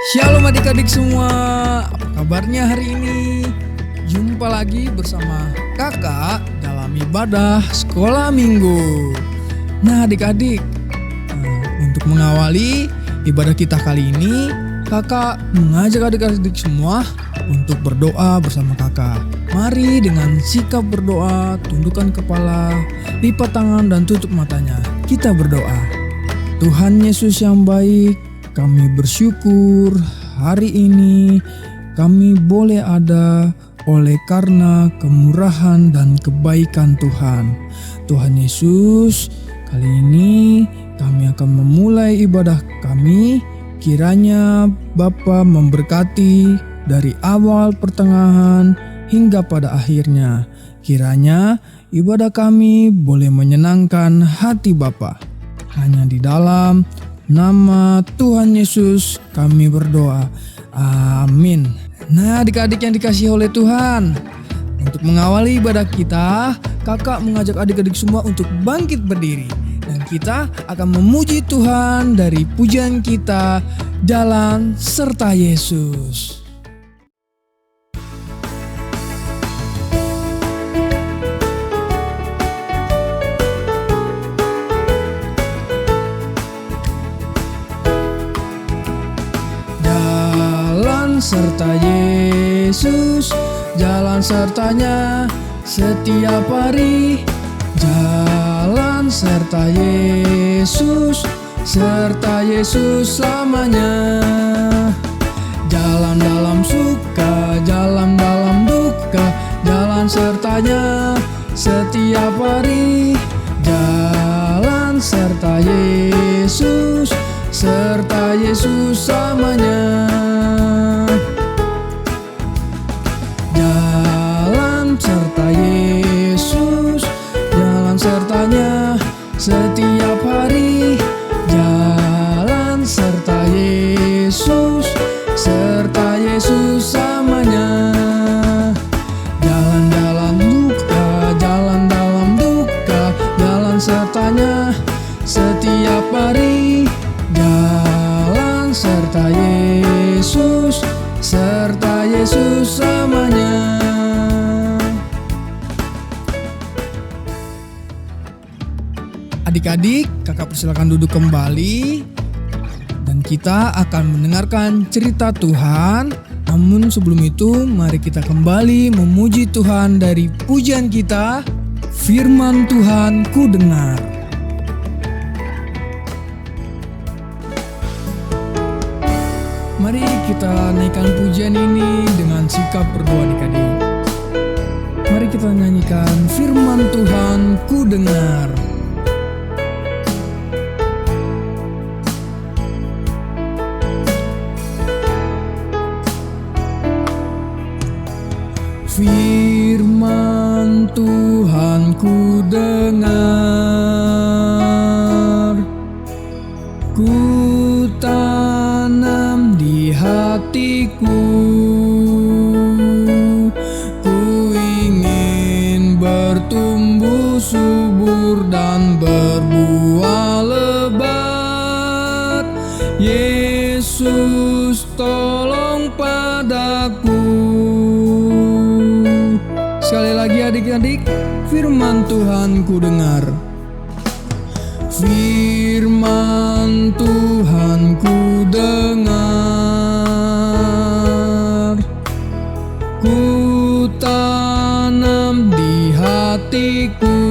Shalom adik-adik semua, apa kabarnya hari ini? Jumpa lagi bersama kakak dalam ibadah sekolah minggu. Nah adik-adik, untuk mengawali ibadah kita kali ini, kakak mengajak adik-adik semua untuk berdoa bersama kakak. Mari dengan sikap berdoa, tundukkan kepala, lipat tangan dan tutup matanya. Kita berdoa. Tuhan Yesus yang baik, kami bersyukur hari ini kami boleh ada oleh karena kemurahan dan kebaikan Tuhan. Tuhan Yesus, kali ini kami akan memulai ibadah kami. Kiranya Bapa memberkati dari awal, pertengahan, hingga pada akhirnya. Kiranya ibadah kami boleh menyenangkan hati Bapa. Hanya di dalam nama Tuhan Yesus kami berdoa. Amin. Nah adik-adik yang dikasihi oleh Tuhan, untuk mengawali ibadah kita, kakak mengajak adik-adik semua untuk bangkit berdiri. Dan kita akan memuji Tuhan dari pujian kita, Jalan Serta Yesus. Serta Yesus, jalan sertanya setiap hari. Jalan serta Yesus, serta Yesus selamanya. Jalan dalam suka, jalan dalam duka, jalan sertanya setiap hari. Jalan serta Yesus, serta Yesus selamanya. Serta Yesus, jalan sertanya setiap hari. Jalan serta Yesus, serta Yesus samanya. Jalan dalam duka, jalan dalam duka, jalan sertanya setiap hari. Jalan serta Yesus, serta Yesus samanya. Adik-adik, kakak persilakan duduk kembali dan kita akan mendengarkan cerita Tuhan. Namun sebelum itu, mari kita kembali memuji Tuhan dari pujian kita, Firman Tuhan ku dengar. Mari kita naikkan pujian ini dengan sikap berdoa adik-adik. Mari kita nyanyikan Firman Tuhan ku dengar. Firman Tuhan ku dengar, ku tanam di hatiku, ku ingin bertumbuh subur dan berbuah lebat. Yesus tolong padaku. Sekali lagi adik-adik, firman Tuhan ku dengar. Firman Tuhan ku dengar, ku tanam di hatiku,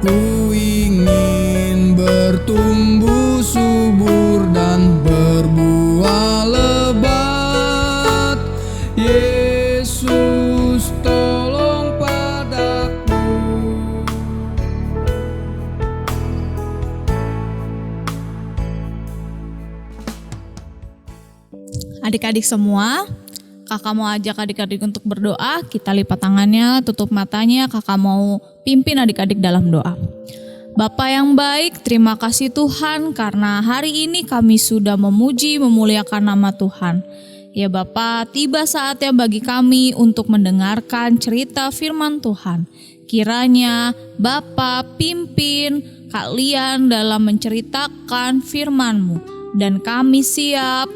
ku ingin bertumbuh subur dan berbuah lebat. Yesus tolong padaku. Adik-adik semua, kakak mau ajak adik-adik untuk berdoa. Kita lipat tangannya, tutup matanya. Kakak mau pimpin adik-adik dalam doa. Bapa yang baik, terima kasih Tuhan karena hari ini kami sudah memuji, memuliakan nama Tuhan. Ya Bapa, tiba saatnya bagi kami untuk mendengarkan cerita firman Tuhan. Kiranya Bapa pimpin kalian dalam menceritakan firman-Mu. dan kami siap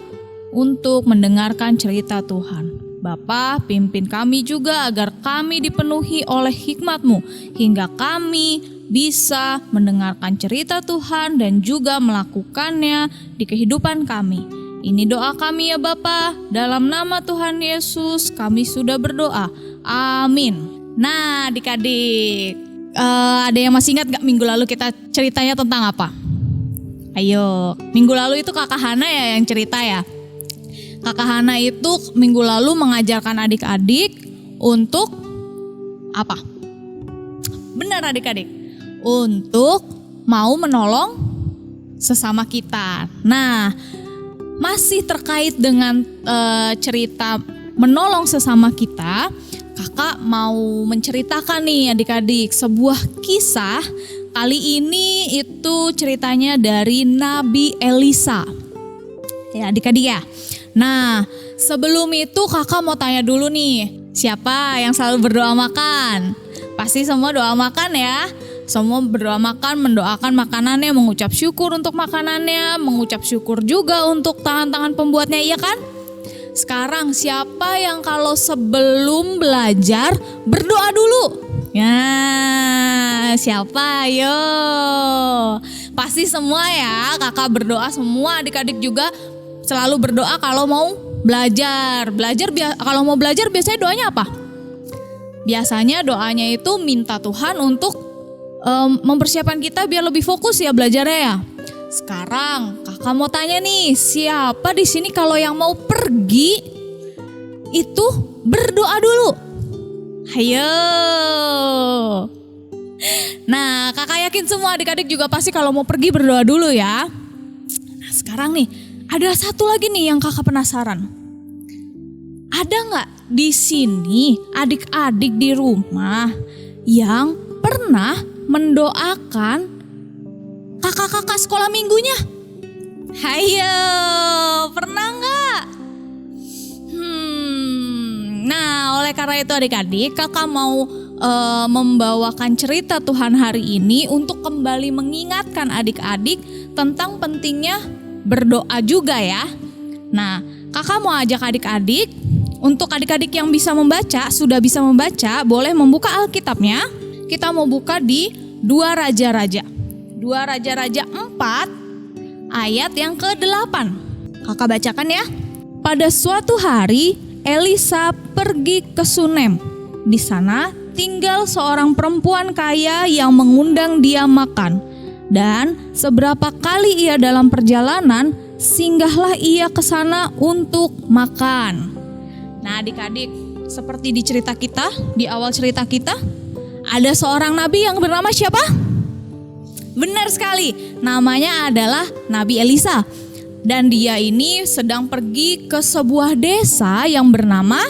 untuk mendengarkan cerita Tuhan. Bapa, pimpin kami juga agar kami dipenuhi oleh hikmat-Mu hingga kami bisa mendengarkan cerita Tuhan dan juga melakukannya di kehidupan kami. Ini doa kami ya Bapa, dalam nama Tuhan Yesus kami sudah berdoa. Amin. Nah adik-adik, ada yang masih ingat gak minggu lalu kita ceritanya tentang apa? Ayo, minggu lalu itu Kakak Hana ya yang cerita ya. Kakak Hana itu minggu lalu mengajarkan adik-adik untuk apa? Benar adik-adik, untuk mau menolong sesama kita. Nah, masih terkait dengan cerita menolong sesama kita, kakak mau menceritakan nih adik-adik sebuah kisah. Kali ini itu ceritanya dari Nabi Elisa. Ya adik-adik ya. Nah sebelum itu kakak mau tanya dulu nih. Siapa yang selalu berdoa makan? Pasti semua doa makan ya. Semua berdoa makan, mendoakan makanannya, mengucap syukur untuk makanannya, mengucap syukur juga untuk tangan-tangan pembuatnya, iya kan? Sekarang siapa yang kalau sebelum belajar berdoa dulu? Ya, siapa? Ayo. Pasti semua ya, kakak berdoa semua, adik-adik juga selalu berdoa kalau mau belajar. Kalau mau belajar biasanya doanya apa? Biasanya doanya itu minta Tuhan untuk mempersiapkan kita biar lebih fokus ya belajarnya ya. Sekarang kakak mau tanya nih, siapa di sini kalau yang mau pergi itu berdoa dulu? Ayo. Nah, kakak yakin semua adik-adik juga pasti kalau mau pergi berdoa dulu ya. Nah, sekarang nih, ada satu lagi nih yang kakak penasaran. Ada nggak di sini adik-adik di rumah yang pernah mendoakan kakak-kakak sekolah minggunya? Ayo, pernah nggak? Nah, oleh karena itu adik-adik, kakak mau membawakan cerita Tuhan hari ini untuk kembali mengingatkan adik-adik tentang pentingnya berdoa juga ya. Nah, kakak mau ajak adik-adik, untuk adik-adik yang bisa membaca, sudah bisa membaca, boleh membuka Alkitabnya. Kita mau buka di 2 Raja-Raja. 2 Raja-Raja 4 ayat yang ke-8. Kakak bacakan ya. Pada suatu hari Elisa pergi ke Sunem. Di sana tinggal seorang perempuan kaya yang mengundang dia makan. Dan seberapa kali ia dalam perjalanan, singgahlah ia ke sana untuk makan. Nah adik-adik, seperti di cerita kita, di awal cerita kita, ada seorang nabi yang bernama siapa? Benar sekali, namanya adalah Nabi Elisa. Dan dia ini sedang pergi ke sebuah desa yang bernama,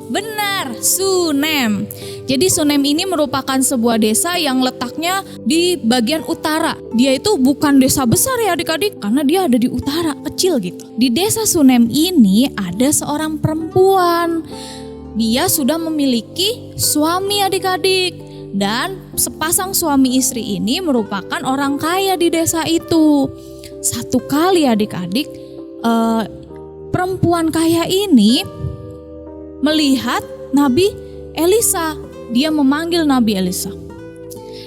benar, Sunem. Jadi Sunem ini merupakan sebuah desa yang letaknya di bagian utara. Dia itu bukan desa besar ya adik-adik, karena dia ada di utara, kecil gitu. Di desa Sunem ini ada seorang perempuan. Dia sudah memiliki suami adik-adik. Dan sepasang suami istri ini merupakan orang kaya di desa itu. Satu kali adik-adik, perempuan kaya ini melihat Nabi Elisa. Dia memanggil Nabi Elisa.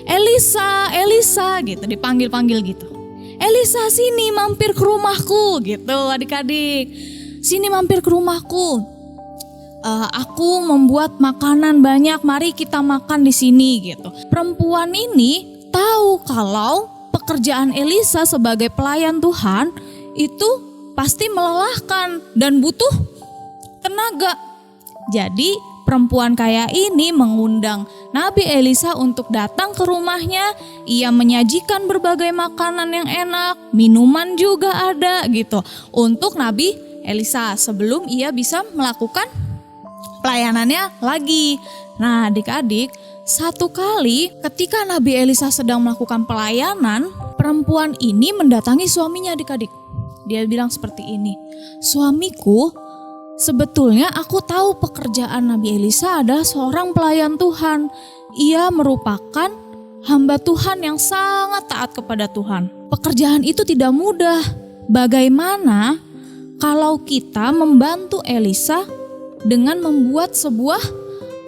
Elisa, Elisa gitu, dipanggil-panggil gitu. Elisa, sini mampir ke rumahku gitu adik-adik. Sini mampir ke rumahku. Aku membuat makanan banyak, mari kita makan di sini gitu. Perempuan ini tahu kalau pekerjaan Elisa sebagai pelayan Tuhan itu pasti melelahkan dan butuh tenaga. Jadi perempuan kaya ini mengundang Nabi Elisa untuk datang ke rumahnya. Ia menyajikan berbagai makanan yang enak, minuman juga ada gitu untuk Nabi Elisa sebelum ia bisa melakukan pelayanannya lagi. Nah adik-adik, satu kali ketika Nabi Elisa sedang melakukan pelayanan, perempuan ini mendatangi suaminya adik-adik. Dia bilang seperti ini, suamiku, sebetulnya aku tahu pekerjaan Nabi Elisa adalah seorang pelayan Tuhan. Ia merupakan hamba Tuhan yang sangat taat kepada Tuhan. Pekerjaan itu tidak mudah. bagaimana kalau kita membantu Elisa dengan membuat sebuah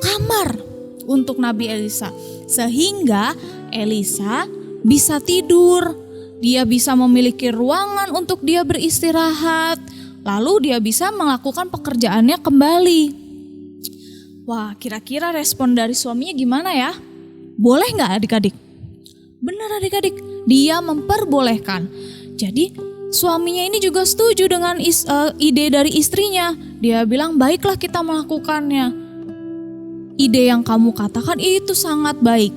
kamar untuk Nabi Elisa, sehingga Elisa bisa tidur, dia bisa memiliki ruangan untuk dia beristirahat, lalu dia bisa melakukan pekerjaannya kembali. Wah, kira-kira respon dari suaminya gimana ya? Boleh nggak adik-adik? Benar adik-adik, dia memperbolehkan. Jadi suaminya ini juga setuju dengan ide dari istrinya. Dia bilang, baiklah kita melakukannya. Ide yang kamu katakan itu sangat baik.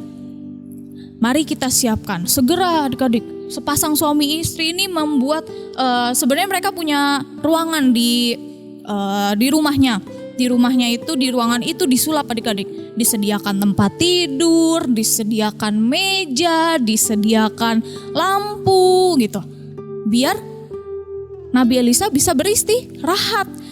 Mari kita siapkan, segera adik-adik. Sepasang suami istri ini membuat, sebenarnya mereka punya ruangan di rumahnya. Di rumahnya itu, di ruangan itu disulap adik-adik. Disediakan tempat tidur, disediakan meja, disediakan lampu gitu. Biar Nabi Elisa bisa beristirahat.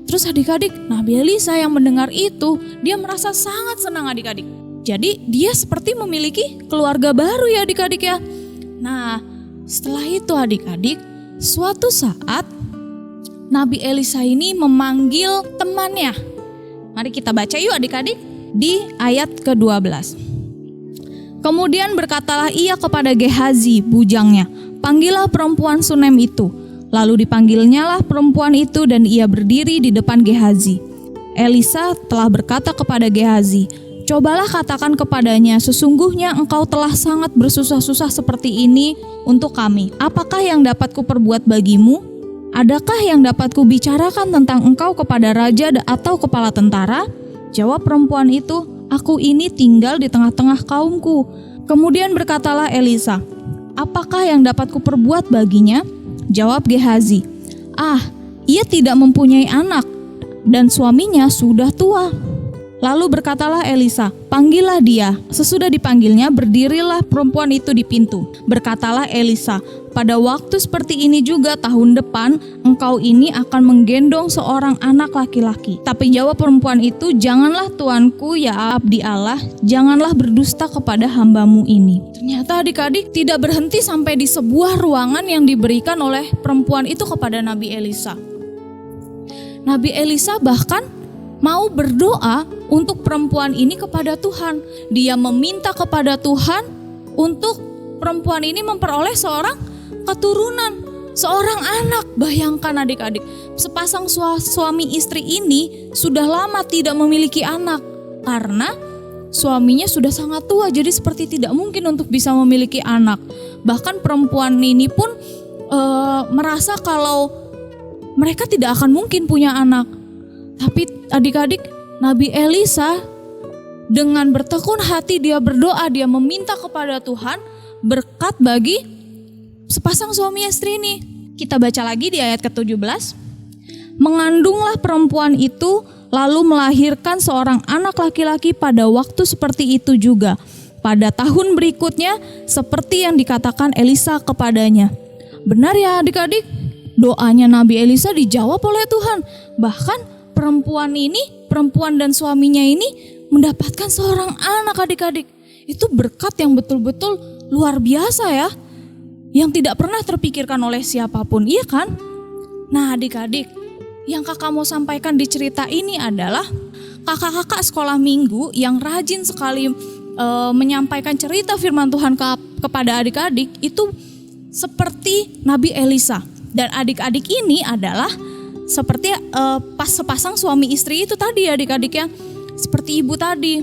Terus adik-adik, Nabi Elisa yang mendengar itu, dia merasa sangat senang adik-adik. Jadi dia seperti memiliki keluarga baru ya adik-adik ya. Nah, setelah itu adik-adik, suatu saat Nabi Elisa ini memanggil temannya. Mari kita baca yuk adik-adik di ayat ke-12. Kemudian berkatalah ia kepada Gehazi bujangnya, panggillah perempuan Sunem itu. Lalu dipanggilnyalah perempuan itu dan ia berdiri di depan Gehazi. Elisa telah berkata kepada Gehazi, cobalah katakan kepadanya, sesungguhnya engkau telah sangat bersusah-susah seperti ini untuk kami. Apakah yang dapat kuperbuat bagimu? Adakah yang dapat kubicarakan tentang engkau kepada raja atau kepala tentara? Jawab perempuan itu, aku ini tinggal di tengah-tengah kaumku. Kemudian berkatalah Elisa, apakah yang dapat kuperbuat baginya? Jawab Gehazi, ia tidak mempunyai anak dan suaminya sudah tua. Lalu berkatalah Elisa, panggillah dia. Sesudah dipanggilnya, berdirilah perempuan itu di pintu. Berkatalah Elisa, pada waktu seperti ini juga tahun depan, engkau ini akan menggendong seorang anak laki-laki. Tapi jawab perempuan itu, janganlah tuanku ya abdi Allah, janganlah berdusta kepada hambamu ini. Ternyata adik-adik tidak berhenti sampai di sebuah ruangan yang diberikan oleh perempuan itu kepada Nabi Elisa. Nabi Elisa bahkan mau berdoa untuk perempuan ini kepada Tuhan. Dia meminta kepada Tuhan untuk perempuan ini memperoleh seorang keturunan, seorang anak. Bayangkan adik-adik, sepasang suami istri ini sudah lama tidak memiliki anak karena suaminya sudah sangat tua, jadi seperti tidak mungkin untuk bisa memiliki anak. Bahkan perempuan ini pun merasa kalau mereka tidak akan mungkin punya anak. Tapi adik-adik, Nabi Elisa dengan bertekun hati dia berdoa, dia meminta kepada Tuhan berkat bagi sepasang suami istri ini. Kita baca lagi di ayat ke-17. Mengandunglah perempuan itu lalu melahirkan seorang anak laki-laki pada waktu seperti itu juga. Pada tahun berikutnya seperti yang dikatakan Elisa kepadanya. Benar ya adik-adik, doanya Nabi Elisa dijawab oleh Tuhan. Bahkan perempuan dan suaminya ini mendapatkan seorang anak adik-adik. Itu berkat yang betul-betul luar biasa ya, yang tidak pernah terpikirkan oleh siapapun, iya kan? Nah adik-adik, yang kakak mau sampaikan di cerita ini adalah kakak-kakak sekolah minggu yang rajin sekali menyampaikan cerita firman Tuhan kepada adik-adik itu seperti Nabi Elisa. Dan adik-adik ini adalah seperti sepasang suami istri itu tadi adik-adik ya, seperti ibu tadi.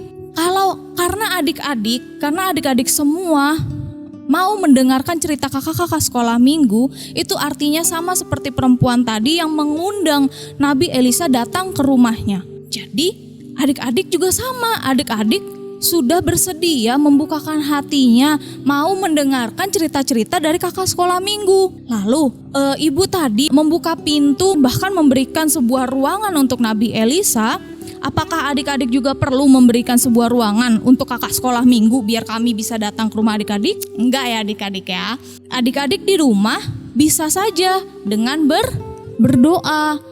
Karena adik-adik semua mau mendengarkan cerita kakak-kakak sekolah minggu, itu artinya sama seperti perempuan tadi yang mengundang Nabi Elisa datang ke rumahnya. Jadi adik-adik juga sama, adik-adik sudah bersedia membukakan hatinya, mau mendengarkan cerita-cerita dari kakak sekolah minggu. Lalu ibu tadi membuka pintu, bahkan memberikan sebuah ruangan untuk Nabi Elisa. Apakah adik-adik juga perlu memberikan sebuah ruangan untuk kakak sekolah minggu biar kami bisa datang ke rumah adik-adik? Enggak ya adik-adik ya. Adik-adik di rumah bisa saja dengan berdoa.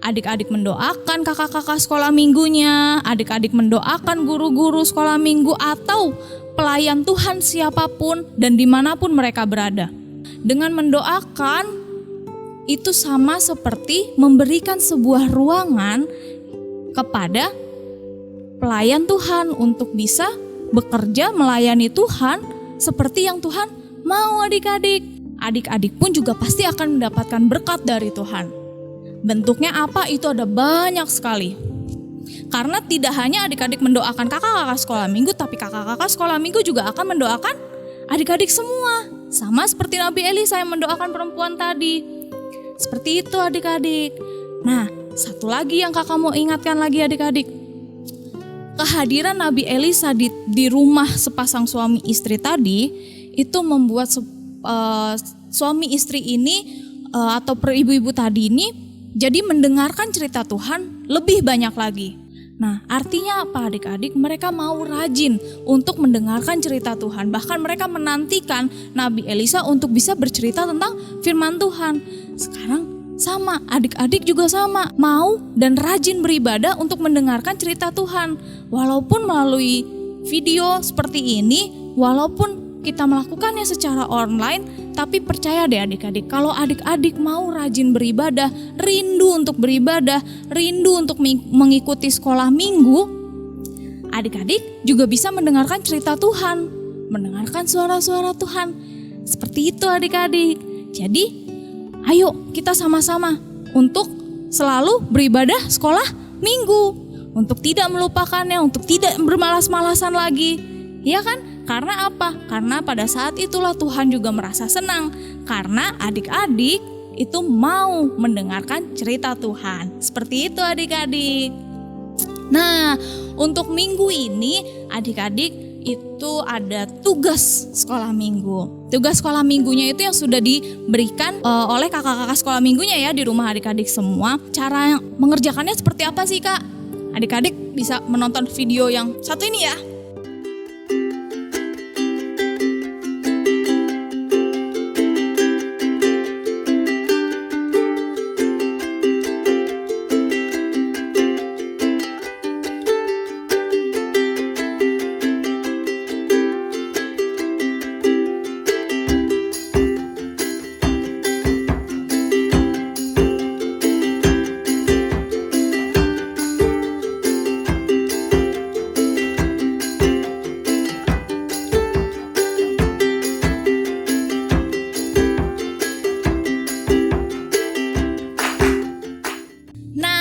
Adik-adik mendoakan kakak-kakak sekolah minggunya, adik-adik mendoakan guru-guru sekolah minggu atau pelayan Tuhan siapapun dan dimanapun mereka berada. Dengan mendoakan itu sama seperti memberikan sebuah ruangan kepada pelayan Tuhan untuk bisa bekerja melayani Tuhan seperti yang Tuhan mau adik-adik. Adik-adik pun juga pasti akan mendapatkan berkat dari Tuhan. Bentuknya apa? Itu ada banyak sekali. Karena tidak hanya adik-adik mendoakan kakak-kakak sekolah minggu, tapi kakak-kakak sekolah minggu juga akan mendoakan adik-adik semua. Sama seperti Nabi Elisa yang mendoakan perempuan tadi. Seperti itu adik-adik. Nah, satu lagi yang kakak mau ingatkan lagi adik-adik. Kehadiran Nabi Elisa di rumah sepasang suami istri tadi itu membuat suami istri ini atau ibu-ibu tadi ini jadi mendengarkan cerita Tuhan lebih banyak lagi. Nah, artinya apa adik-adik? Mereka mau rajin untuk mendengarkan cerita Tuhan. Bahkan mereka menantikan Nabi Elisa untuk bisa bercerita tentang firman Tuhan. Sekarang sama, adik-adik juga sama, mau dan rajin beribadah untuk mendengarkan cerita Tuhan. Walaupun melalui video seperti ini, walaupun kita melakukannya secara online, tapi percaya deh adik-adik, kalau adik-adik mau rajin beribadah, rindu untuk beribadah, rindu untuk mengikuti sekolah minggu, adik-adik juga bisa mendengarkan cerita Tuhan, mendengarkan suara-suara Tuhan. Seperti itu adik-adik. Jadi ayo kita sama-sama untuk selalu beribadah sekolah minggu. Untuk tidak melupakannya, untuk tidak bermalas-malasan lagi. Ya kan? Karena apa? Karena pada saat itulah Tuhan juga merasa senang. Karena adik-adik itu mau mendengarkan cerita Tuhan. Seperti itu adik-adik. Nah, untuk minggu ini adik-adik itu ada tugas sekolah minggu. Tugas sekolah minggunya itu yang sudah diberikan oleh kakak-kakak sekolah minggunya ya di rumah adik-adik semua. Cara mengerjakannya seperti apa sih Kak? Adik-adik bisa menonton video yang satu ini ya.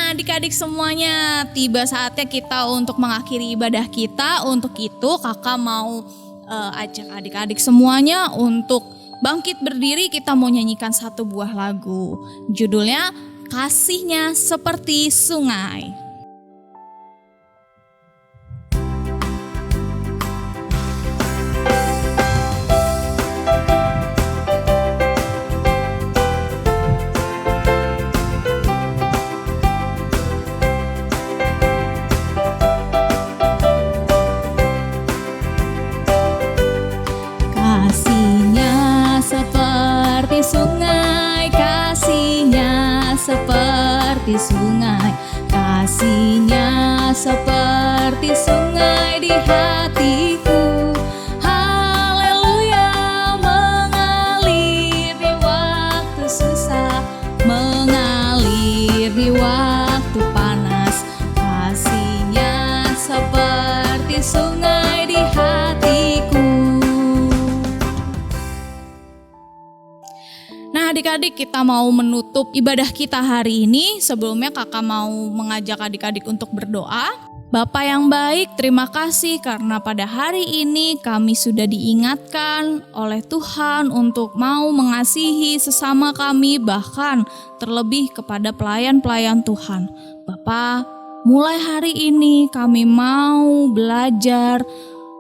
Adik-adik semuanya, tiba saatnya kita untuk mengakhiri ibadah kita. Untuk itu kakak mau ajak adik-adik semuanya untuk bangkit berdiri. Kita mau nyanyikan satu buah lagu. Judulnya Kasihnya Seperti Sungai. Seperti sungai, kasihnya seperti sungai di hatiku. Haleluya, mengalir di waktu susah, mengalir di waktu panas. Kasihnya seperti sungai di hatiku. Nah adik-adik, kita mau menutup ibadah kita hari ini. Sebelumnya kakak mau mengajak adik-adik untuk berdoa. Bapa yang baik, terima kasih karena pada hari ini kami sudah diingatkan oleh Tuhan untuk mau mengasihi sesama kami, bahkan terlebih kepada pelayan-pelayan Tuhan. Bapa, mulai hari ini kami mau belajar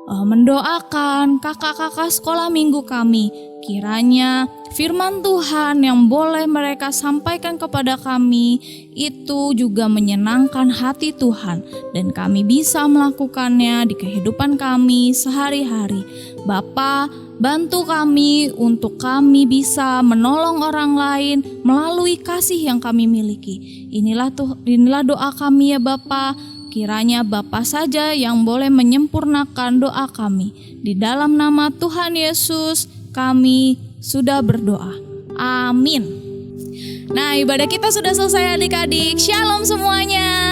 mendoakan kakak-kakak sekolah minggu kami. Kiranya firman Tuhan yang boleh mereka sampaikan kepada kami itu juga menyenangkan hati Tuhan, dan kami bisa melakukannya di kehidupan kami sehari-hari. Bapa, bantu kami untuk kami bisa menolong orang lain melalui kasih yang kami miliki. Inilah doa kami ya Bapa. Kiranya Bapa saja yang boleh menyempurnakan doa kami. Di dalam nama Tuhan Yesus kami sudah berdoa. Amin. Nah, ibadah kita sudah selesai adik-adik. Shalom semuanya.